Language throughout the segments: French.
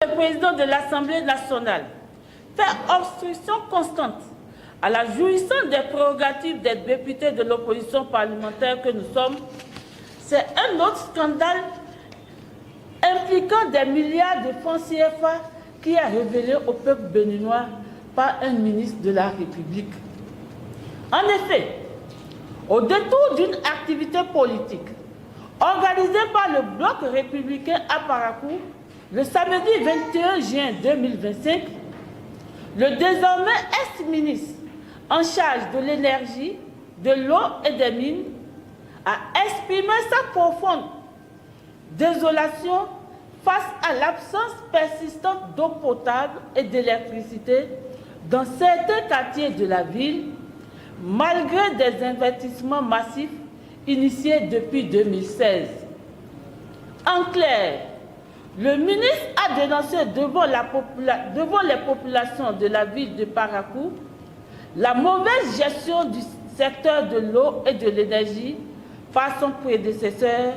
Le président de l'Assemblée nationale fait obstruction constante à la jouissance des prérogatives des députés de l'opposition parlementaire que nous sommes. C'est un autre scandale impliquant des milliards de francs CFA qui est révélé au peuple béninois par un ministre de la République. En effet, au détour d'une activité politique organisée par le bloc républicain à Parakou, le samedi 21 juin 2025, le désormais ex-ministre en charge de l'énergie, de l'eau et des mines a exprimé sa profonde désolation face à l'absence persistante d'eau potable et d'électricité dans certains quartiers de la ville, malgré des investissements massifs initiés depuis 2016. En clair, le ministre a dénoncé devant les populations de la ville de Parakou la mauvaise gestion du secteur de l'eau et de l'énergie par son prédécesseur,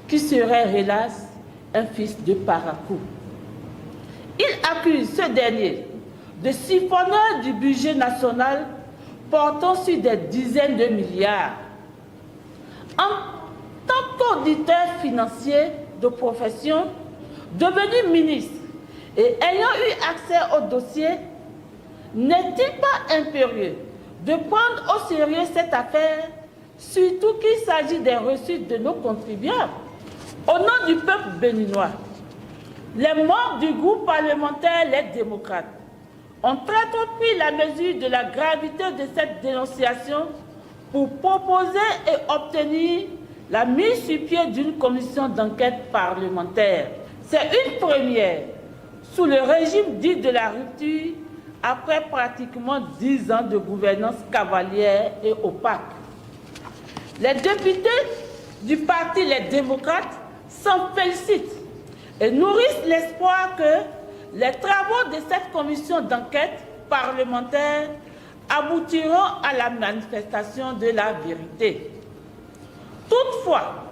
qui serait, hélas, un fils de Parakou. Il accuse ce dernier de siphonneur du budget national portant sur des dizaines de milliards. En tant qu'auditeur financier de profession, devenu ministre et ayant eu accès au dossier, n'est-il pas impérieux de prendre au sérieux cette affaire, surtout qu'il s'agit des reçus de nos contribuables? Au nom du peuple béninois, les membres du groupe parlementaire Les Démocrates ont très tôt pris la mesure de la gravité de cette dénonciation pour proposer et obtenir la mise sur pied d'une commission d'enquête parlementaire. C'est une première sous le régime dit de la rupture après pratiquement 10 ans de gouvernance cavalière et opaque. Les députés du parti Les Démocrates s'en félicitent et nourrissent l'espoir que les travaux de cette commission d'enquête parlementaire aboutiront à la manifestation de la vérité. Toutefois,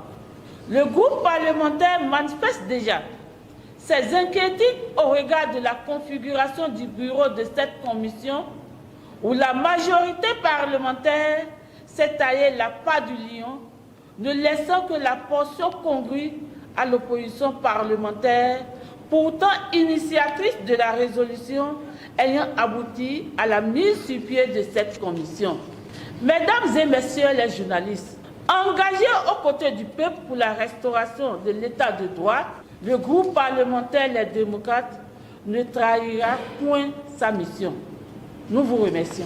le groupe parlementaire manifeste déjà ses inquiétudes au regard de la configuration du bureau de cette commission où la majorité parlementaire s'est taillée la part du lion, ne laissant que la portion congrue à l'opposition parlementaire, pourtant initiatrice de la résolution ayant abouti à la mise sur pied de cette commission. Mesdames et messieurs les journalistes, engagés aux côtés du peuple pour la restauration de l'état de droit, le groupe parlementaire Les Démocrates ne trahira point sa mission. Nous vous remercions.